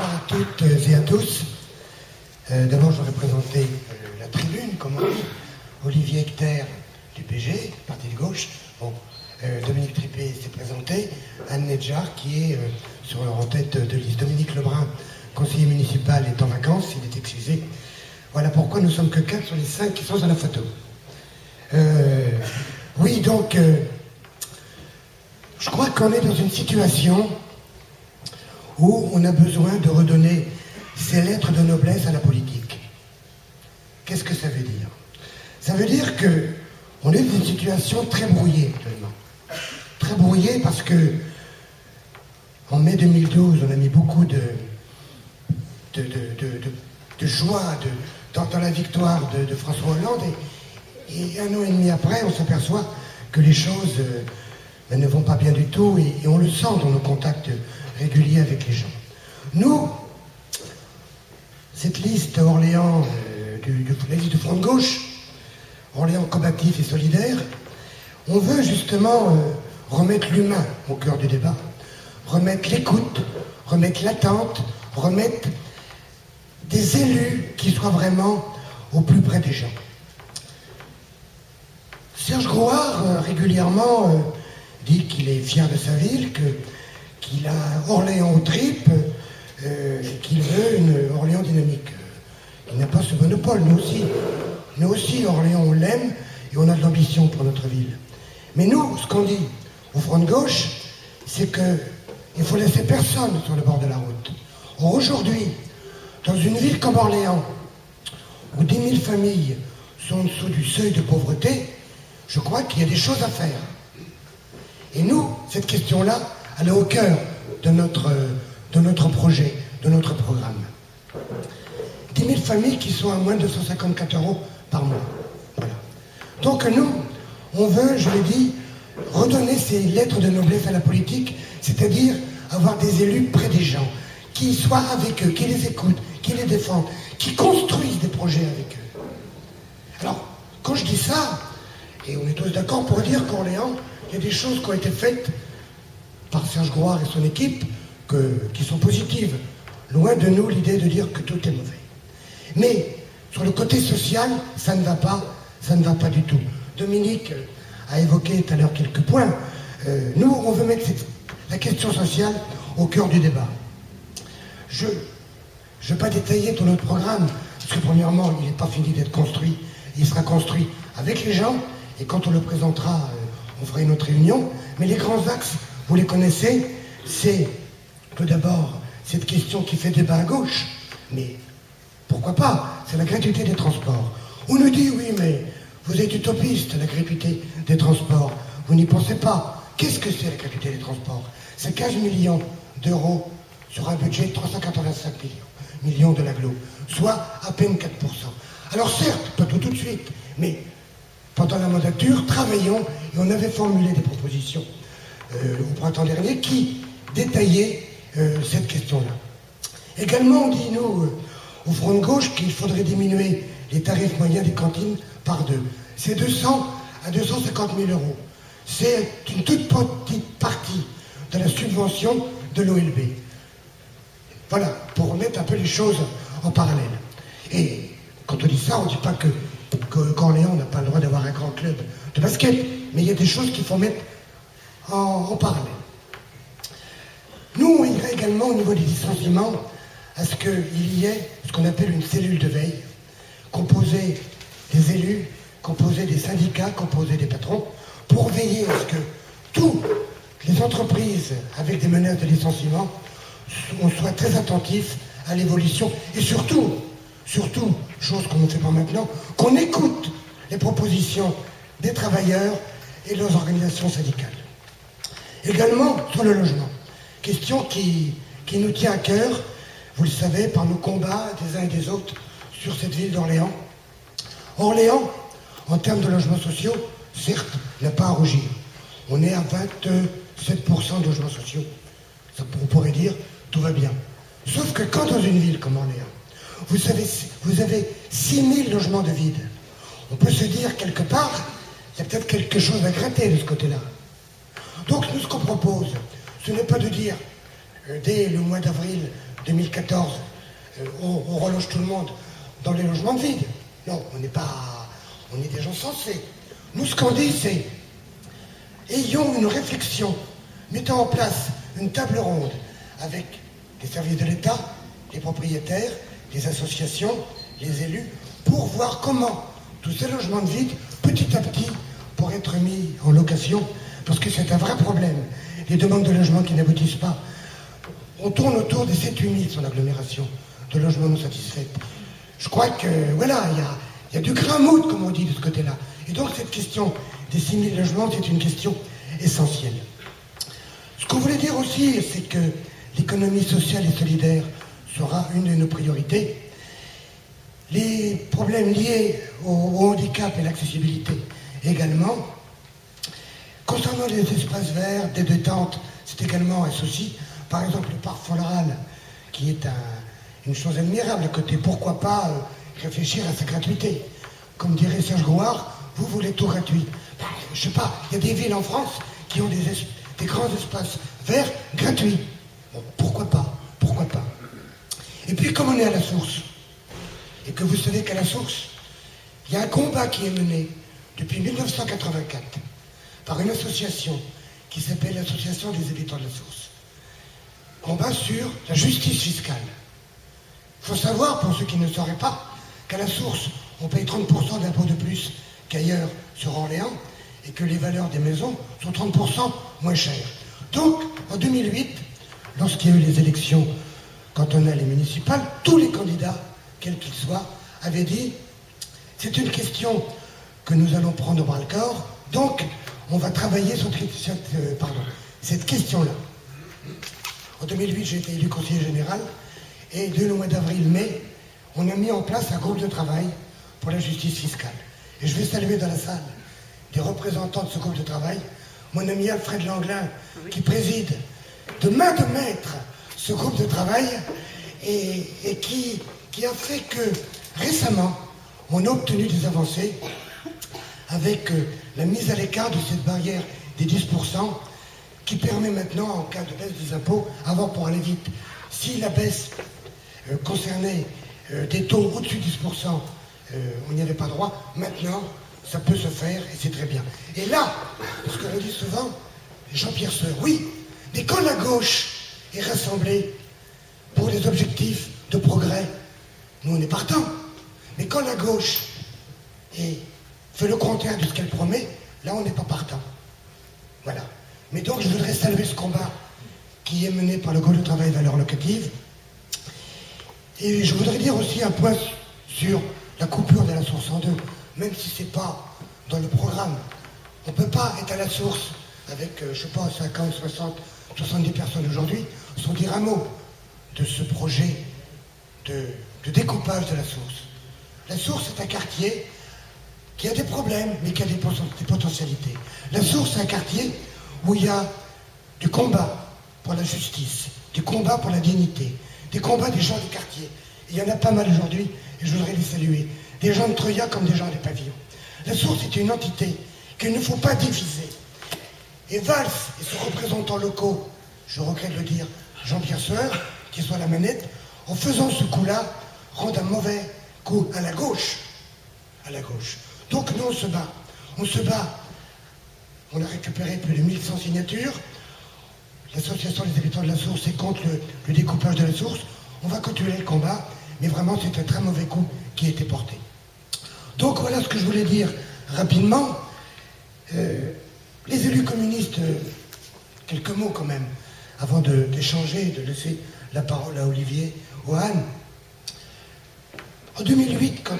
Bonsoir à toutes et à tous. D'abord, je voudrais présenter la tribune, comme on dit. Olivier Hector, du PG, Parti de gauche. Bon, Dominique Tripet s'est présenté. Anne Nedjar, qui est en tête de liste. Dominique Lebrun, conseiller municipal, est en vacances, il est excusé. Voilà pourquoi nous sommes que 4 sur les 5 qui sont sur la photo. Oui, donc, je crois qu'on est dans une situation où on a besoin de redonner ces lettres de noblesse à la politique. Qu'est-ce que ça veut dire? Ça veut dire qu'on est dans une situation très brouillée actuellement. Très brouillée parce que en mai 2012, on a mis beaucoup de joie dans la victoire de François Hollande et un an et demi après, on s'aperçoit que les choses ne vont pas bien du tout et on le sent dans nos contacts régulier avec les gens. Nous, cette liste Orléans, la liste du Front de gauche, Orléans combatif et solidaire, on veut justement remettre l'humain au cœur du débat, remettre l'écoute, remettre l'attente, remettre des élus qui soient vraiment au plus près des gens. Serge Grouard, régulièrement, dit qu'il est fier de sa ville, qu'il a Orléans aux tripes, qu'il veut une Orléans dynamique. Il n'a pas ce monopole. Nous aussi, Orléans, on l'aime et on a de l'ambition pour notre ville. Mais nous, ce qu'on dit au Front de gauche, c'est qu'il ne faut laisser personne sur le bord de la route. Or, aujourd'hui, dans une ville comme Orléans, où 10 000 familles sont en dessous du seuil de pauvreté, je crois qu'il y a des choses à faire. Et nous, cette question-là, elle est au cœur de notre projet, de notre programme. 10 000 familles qui sont à moins de 254 € par mois. Voilà. Donc nous, on veut, je l'ai dit, redonner ces lettres de noblesse à la politique, c'est-à-dire avoir des élus près des gens, qui soient avec eux, qui les écoutent, qui les défendent, qui construisent des projets avec eux. Alors, quand je dis ça, et on est tous d'accord pour dire qu'Orléans, il y a des choses qui ont été faites par Serge Grouard et son équipe qui sont positives. Loin de nous l'idée de dire que tout est mauvais. Mais sur le côté social, ça ne va pas du tout. Dominique a évoqué tout à l'heure quelques points. Nous, on veut mettre la question sociale au cœur du débat. Je ne vais pas détailler tout notre programme, parce que premièrement, il n'est pas fini d'être construit. Il sera construit avec les gens, et quand on le présentera, on fera une autre réunion. Mais les grands axes, vous les connaissez, c'est tout d'abord cette question qui fait débat à gauche. Mais pourquoi pas? C'est la gratuité des transports. On nous dit, oui, mais vous êtes utopiste, la gratuité des transports. Vous n'y pensez pas. Qu'est-ce que c'est la gratuité des transports? C'est 15 millions d'euros sur un budget de 385 millions de l'agglo, soit à peine 4%. Alors certes, pas tout de suite, mais pendant la mandature, travaillons et on avait formulé des propositions au printemps dernier qui détaillaient cette question-là. Également, on dit, nous, au Front de gauche, qu'il faudrait diminuer les tarifs moyens des cantines par 2. C'est 200 à 250 000 €. C'est une toute petite partie de la subvention de l'OLB. Voilà, pour remettre un peu les choses en parallèle. Et quand on dit ça, on ne dit pas qu'Orléans n'a pas le droit d'avoir un grand club de basket, mais il y a des choses qu'il faut mettre en parallèle. Nous, on irait également au niveau des licenciements à ce qu'il y ait ce qu'on appelle une cellule de veille, composée des élus, composée des syndicats, composée des patrons, pour veiller à ce que toutes les entreprises avec des menaces de licenciement, on soit très attentifs à l'évolution et surtout, chose qu'on ne fait pas maintenant, qu'on écoute les propositions des travailleurs et de leurs organisations syndicales. Également sur le logement, question qui nous tient à cœur, vous le savez, par nos combats des uns et des autres sur cette ville d'Orléans. Orléans, en termes de logements sociaux, certes, n'a pas à rougir. On est à 27% de logements sociaux. Ça, on pourrait dire, tout va bien. Sauf que quand dans une ville comme Orléans, vous avez 6 000 logements de vide, on peut se dire quelque part, il y a peut-être quelque chose à gratter de ce côté-là. Donc nous, ce qu'on propose, ce n'est pas de dire, dès le mois d'avril 2014, on reloge tout le monde dans les logements de vide. Non, on est des gens sensés. Nous, ce qu'on dit, c'est ayons une réflexion, mettons en place une table ronde avec les services de l'État, les propriétaires, les associations, les élus, pour voir comment tous ces logements de vide, petit à petit, pourraient être mis en location, parce que c'est un vrai problème. Les demandes de logement qui n'aboutissent pas. On tourne autour des 7-8 000 en agglomération de logements non satisfaits. Je crois que, voilà, il y a du grain mood, comme on dit, de ce côté-là. Et donc, cette question des 6 000 logements, c'est une question essentielle. Ce qu'on voulait dire aussi, c'est que l'économie sociale et solidaire sera une de nos priorités. Les problèmes liés au handicap et l'accessibilité également. Concernant les espaces verts, des détentes, c'est également un souci. Par exemple, le parc floral, qui est une chose admirable à côté. Pourquoi pas réfléchir à sa gratuité? Comme dirait Serge Grouard, vous voulez tout gratuit. Ben, je sais pas, il y a des villes en France qui ont des grands espaces verts gratuits. Bon, pourquoi pas? Pourquoi pas? Et puis, comme on est à la source, et que vous savez qu'à la source, il y a un combat qui est mené depuis 1984 par une association qui s'appelle l'Association des habitants de la source. Combat sur la justice fiscale. Il faut savoir, pour ceux qui ne sauraient pas, qu'à la source, on paye 30% d'impôts de plus qu'ailleurs sur Orléans, et que les valeurs des maisons sont 30% moins chères. Donc, en 2008, lorsqu'il y a eu les élections cantonales et municipales, tous les candidats, quels qu'ils soient, avaient dit « c'est une question que nous allons prendre au bras-le-corps, donc on va travailler sur cette question-là ». En 2008, j'ai été élu conseiller général, et dès le mois d'avril-mai, on a mis en place un groupe de travail pour la justice fiscale. Et je vais saluer dans la salle des représentants de ce groupe de travail, mon ami Alfred Langlin, qui préside de main de maître ce groupe de travail, et qui a fait que récemment, on a obtenu des avancées avec la mise à l'écart de cette barrière des 10%, qui permet maintenant, en cas de baisse des impôts, avant pour aller vite, si la baisse concernait des taux au-dessus de 10%, on n'y avait pas droit. Maintenant, ça peut se faire et c'est très bien. Et là, parce qu'on dit souvent, Jean-Pierre Sueur, oui, mais quand la gauche est rassemblée pour des objectifs de progrès, nous on est partants. Mais quand la gauche fait le contraire de ce qu'elle promet, là on n'est pas partant. Voilà. Mais donc je voudrais saluer ce combat qui est mené par le groupe de travail valeurs locatives. Et je voudrais dire aussi un point sur la coupure de la source en deux, même si ce n'est pas dans le programme. On ne peut pas être à la source avec, je sais pas, 50, 60, 70 personnes aujourd'hui, sans dire un mot de ce projet de découpage de la source. La source est un quartier qui a des problèmes, mais qui a des potentialités. La source est un quartier où il y a du combat pour la justice, du combat pour la dignité, des combats des gens du quartier. Il y en a pas mal aujourd'hui, et je voudrais les saluer. Des gens de Troya comme des gens des pavillons. La source est une entité qu'il ne faut pas diviser. Et Valls et ses représentants locaux, je regrette de le dire, Jean-Pierre Sueur, qui soit à la manette, en faisant ce coup-là, rendent un mauvais coup à la gauche. À la gauche. Donc nous, on se bat. On se bat. On a récupéré plus de 1100 signatures. L'association des habitants de la source est contre le découpage de la source. On va continuer le combat, mais vraiment, c'est un très mauvais coup qui a été porté. Donc voilà ce que je voulais dire rapidement. Les élus communistes, quelques mots quand même, avant d'échanger, de laisser la parole à Olivier, ou à Anne. En 2008, quand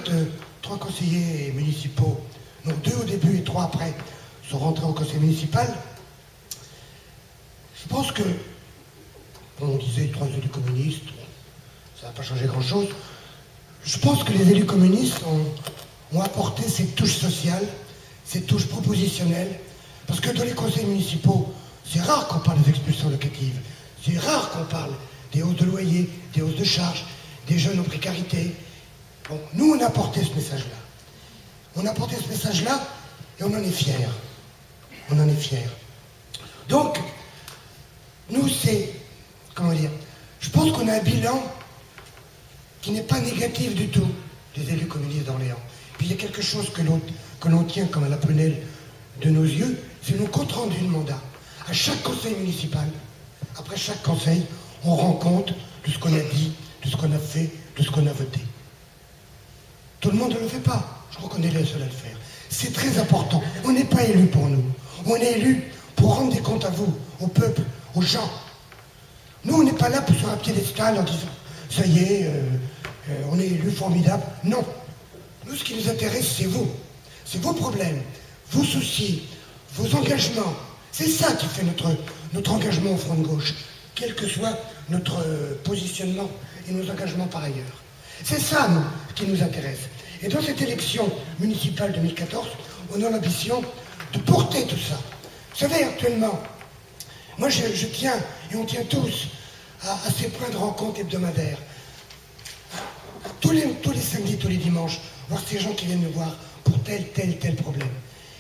3 conseillers municipaux, donc 2 au début et 3 après, sont rentrés au conseil municipal, je pense que, on disait 3 élus communistes, ça n'a pas changé grand-chose. Je pense que les élus communistes ont apporté cette touche sociale, cette touche propositionnelle, parce que dans les conseils municipaux, c'est rare qu'on parle des expulsions locatives, c'est rare qu'on parle des hausses de loyer, des hausses de charges, des jeunes en précarité. Bon, nous, on a apporté ce message-là. On a apporté ce message-là et on en est fiers. On en est fiers. Donc, nous, c'est, comment dire, Je pense qu'on a un bilan qui n'est pas négatif du tout, des élus communistes d'Orléans. Puis il y a quelque chose que l'on tient comme à la prunelle de nos yeux, c'est nos comptes rendus de mandat. À chaque conseil municipal, après chaque conseil, on rend compte de ce qu'on a dit, de ce qu'on a fait, de ce qu'on a voté. Tout le monde ne le fait pas. Je crois qu'on est les seuls à le faire. C'est très important. On n'est pas élu pour nous. On est élu pour rendre des comptes à vous, au peuple, aux gens. Nous, on n'est pas là pour sur un piédestal en disant « ça y est, on est élu formidable ». Non. Nous, ce qui nous intéresse, c'est vous. C'est vos problèmes, vos soucis, vos engagements. C'est ça qui fait notre engagement au Front de gauche, quel que soit notre positionnement et nos engagements par ailleurs. C'est ça, nous, qui nous intéresse. Et dans cette élection municipale 2014, on a l'ambition de porter tout ça. Vous savez, actuellement, moi je tiens, et on tient tous, à ces points de rencontre hebdomadaires. Tous les samedis, tous les dimanches, voir ces gens qui viennent nous voir pour tel problème.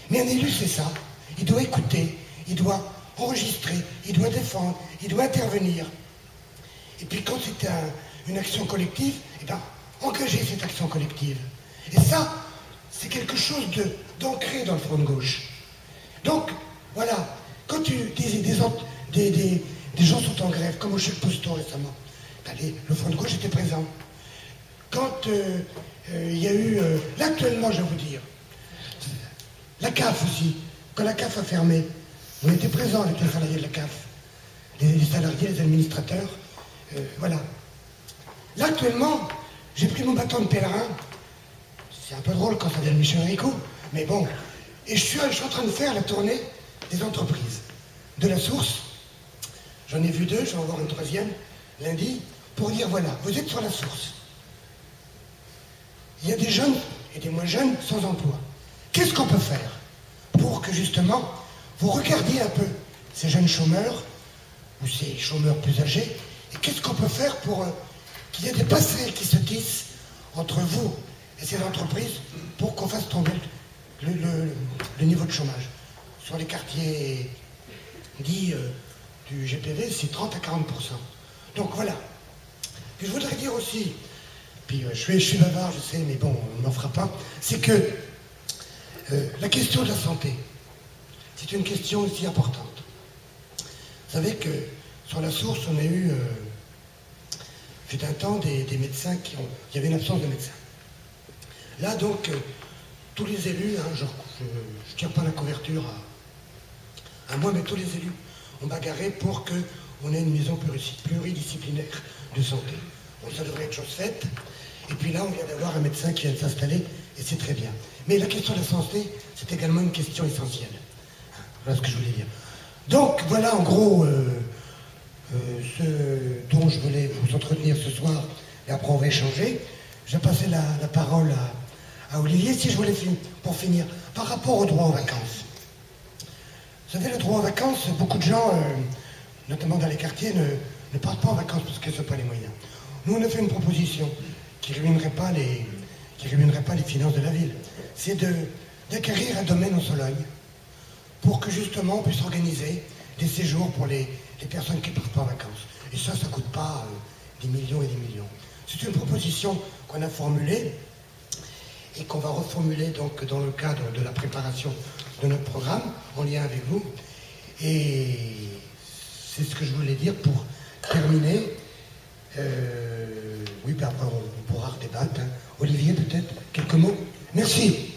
Mais un élu, c'est ça. Il doit écouter, il doit enregistrer, il doit défendre, il doit intervenir. Et puis quand c'est une action collective, eh bien, engager cette action collective. Et ça, c'est quelque chose d'ancré dans le Front de gauche. Donc, voilà, quand des gens sont en grève, comme au Chef Posto récemment, le Front de gauche était présent. Quand il y a eu, là actuellement, je vais vous dire, la CAF aussi, quand la CAF a fermé, on était présents avec les salariés de la CAF, les salariés, les administrateurs, voilà. Là actuellement, j'ai pris mon bâton de pèlerin, c'est un peu drôle quand ça vient de Michel Ricot, mais bon, et je suis en train de faire la tournée des entreprises, de la source. J'en ai vu 2, je vais en voir une 3e lundi, pour dire voilà, vous êtes sur la source. Il y a des jeunes et des moins jeunes sans emploi. Qu'est-ce qu'on peut faire pour que justement vous regardiez un peu ces jeunes chômeurs ou ces chômeurs plus âgés, et qu'est-ce qu'on peut faire pour qu'il y ait des passerelles qui se tissent entre vous et ces entreprises pour qu'on fasse tomber le niveau de chômage. Sur les quartiers dits du GPV, c'est 30 à 40%. Donc voilà. Puis je voudrais dire aussi, puis je suis bavard, je sais, mais bon, on n'en fera pas, c'est que la question de la santé, c'est une question aussi importante. Vous savez que sur la source, on a eu, fut un temps, des médecins il y avait une absence de médecins. Là, donc, tous les élus, hein, je ne tire pas la couverture à moi, mais tous les élus ont bagarré pour qu'on ait une maison pluridisciplinaire de santé. Bon, ça devrait être chose faite. Et puis là, on vient d'avoir un médecin qui vient de s'installer, et c'est très bien. Mais la question de la santé, c'est également une question essentielle. Voilà ce que je voulais dire. Donc, voilà en gros ce dont je voulais vous entretenir ce soir, et après on va échanger. Je vais passer la parole à Olivier, si je voulais pour finir, par rapport au droit aux vacances. Vous savez, le droit aux vacances, beaucoup de gens, notamment dans les quartiers, ne partent pas en vacances parce qu'ils n'ont pas les moyens. Nous, on a fait une proposition qui ne ruinerait pas les finances de la ville. C'est d'acquérir un domaine en Sologne pour que justement on puisse organiser des séjours pour les personnes qui ne partent pas en vacances. Et ça ne coûte pas des millions et des millions. C'est une proposition qu'on a formulée et qu'on va reformuler donc dans le cadre de la préparation de notre programme, en lien avec vous. Et c'est ce que je voulais dire pour terminer. Oui, puis après on pourra redébattre. Hein. Olivier, peut-être, quelques mots. Merci.